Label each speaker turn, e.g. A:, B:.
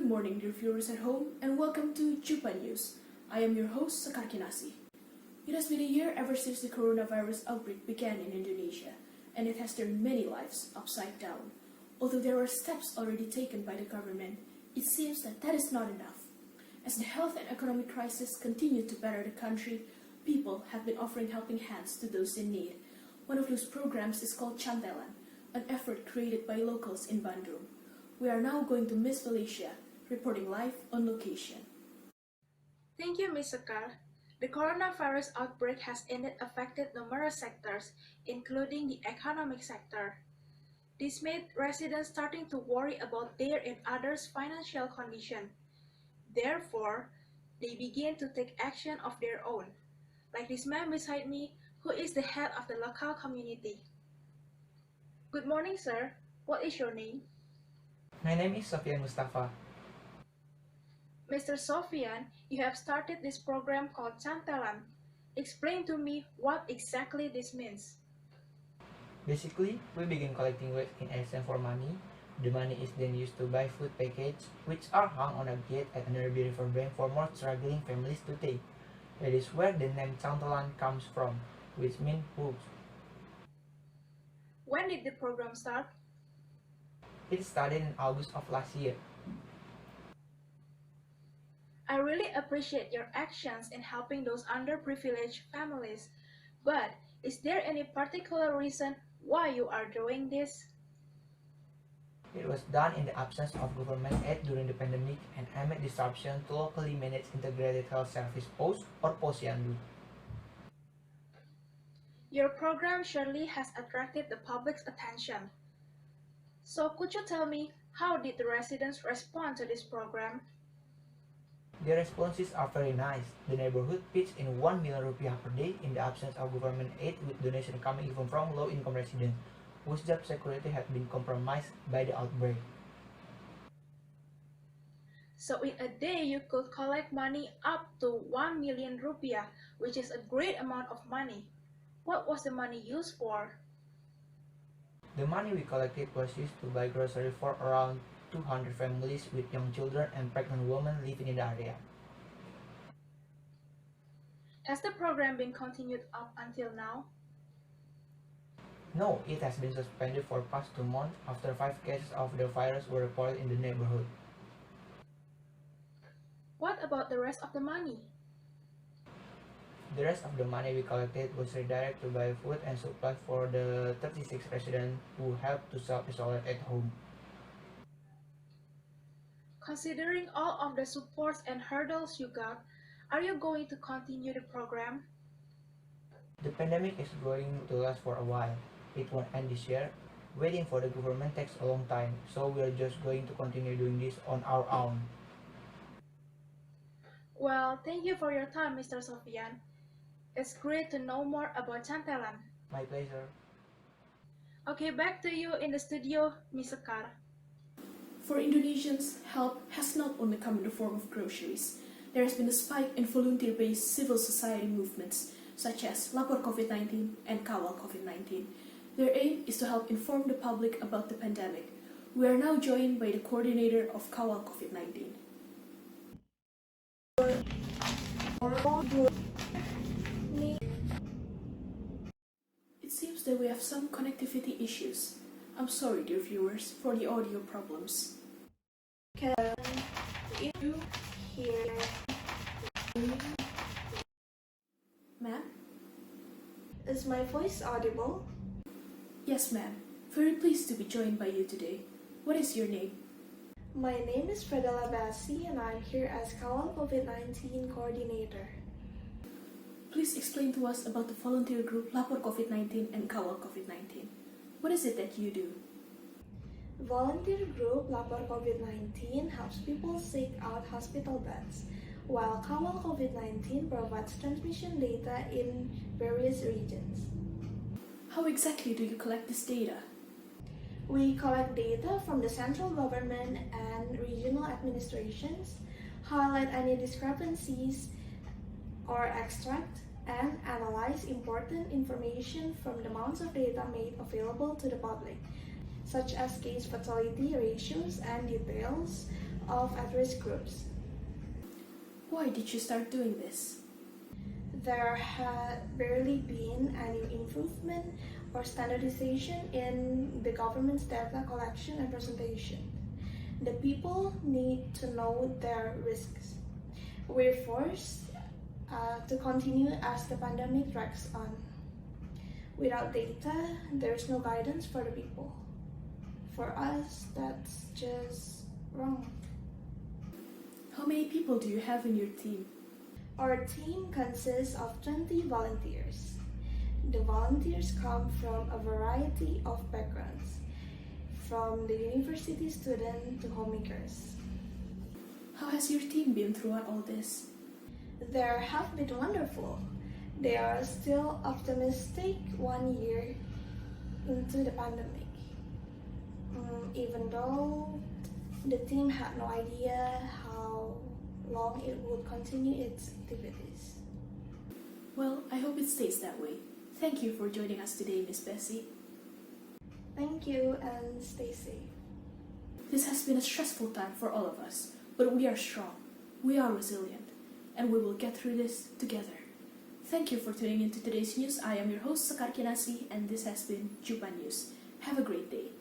A: Good morning, dear viewers at home, and welcome to Jupa News. I am your host, Sekar Kinasih. It has been a year ever since the coronavirus outbreak began in Indonesia, and it has turned many lives upside down. Although there are steps already taken by the government, it seems that is not enough. As the health and economic crisis continue to batter the country, people have been offering helping hands to those in need. One of those programs is called Cantelan, an effort created by locals in Bandung. We are now going to Miss Velycia, reporting live on location.
B: Thank you, Ms. Sekar. The coronavirus outbreak has indeed affected numerous sectors, including the economic sector. This made residents starting to worry about their and others' financial condition. Therefore, they began to take action of their own, like this man beside me, who is the head of the local community. Good morning, sir. What is your name?
C: My name is Sofian Mustafa.
B: Mr. Sofian, you have started this program called Cantelan. Explain to me what exactly this means.
C: Basically, we begin collecting waste in exchange for money. The money is then used to buy food packages, which are hung on a gate at a nearby riverbank for more struggling families to take. That is where the name Cantelan comes from, which means hoops.
B: When did the program start?
C: It started in August of last year.
B: I really appreciate your actions in helping those underprivileged families, but is there any particular reason why you are doing this?
C: It was done in the absence of government aid during the pandemic and amid disruption to locally managed integrated health service posts or Posyandu.
B: Your program surely has attracted the public's attention. So could you tell me, how did the residents respond to this program?
C: The responses are very nice. The neighborhood pitched in 1 million rupiah per day in the absence of government aid, with donation coming even from low-income residents, whose job security had been compromised by the outbreak.
B: So in a day you could collect money up to 1 million rupiah, which is a great amount of money. What was the money used for?
C: The money we collected was used to buy groceries for around 200 families with young children and pregnant women living in the area.
B: Has the program been continued up until now?
C: No, it has been suspended for past 2 months after 5 cases of the virus were reported in the neighborhood.
B: What about the rest of the money?
C: The rest of the money we collected was redirected to buy food and supplies for the 36 residents who helped to self-isolate at home.
B: Considering all of the supports and hurdles you got, are you going to continue the program?
C: The pandemic is going to last for a while. It won't end this year. Waiting for the government takes a long time, so we are just going to continue doing this on our own.
B: Well, thank you for your time, Mr. Sofian. It's great to know more about Cantelan.
C: My pleasure.
B: Okay, back to you in the studio, Ms. Sekar.
A: For Indonesians, help has not only come in the form of groceries. There has been a spike in volunteer-based civil society movements, such as Lapor COVID-19 and Kawal COVID-19. Their aim is to help inform the public about the pandemic. We are now joined by the coordinator of Kawal COVID-19. It seems that we have some connectivity issues. I'm sorry, dear viewers, for the audio problems.
D: Can you hear me?
A: Ma'am?
D: Is my voice audible?
A: Yes, ma'am. Very pleased to be joined by you today. What is your name?
D: My name is Velycia Stefaris and I'm here as Kawal COVID-19 coordinator.
A: Please explain to us about the volunteer group Lapor COVID-19 and Kawal COVID-19. What is it that you do?
D: Volunteer group Lapor COVID-19 helps people seek out hospital beds, while Kawal COVID-19 provides transmission data in various regions.
A: How exactly do you collect this data?
D: We collect data from the central government and regional administrations, highlight any discrepancies or extract and analyze important information from the amounts of data made available to the public, such as case fatality ratios and details of at-risk groups.
A: Why did you start doing this?
D: There had barely been any improvement or standardization in the government's data collection and presentation. The people need to know their risks. We're forced to continue as the pandemic drags on. Without data, there's no guidance for the people. For us, that's just wrong.
A: How many people do you have in your team?
D: Our team consists of 20 volunteers. The volunteers come from a variety of backgrounds, from the university student to homemakers.
A: How has your team been throughout all this?
D: They have been wonderful. They are still optimistic 1 year into the pandemic. Even though the team had no idea how long it would continue its activities.
A: Well, I hope it stays that way. Thank you for joining us today, Miss Bessie.
D: Thank you and stay safe.
A: This has been a stressful time for all of us, but we are strong, we are resilient, and we will get through this together. Thank you for tuning in to today's news. I am your host, Sekar Kinasih, and this has been Jupa News. Have a great day.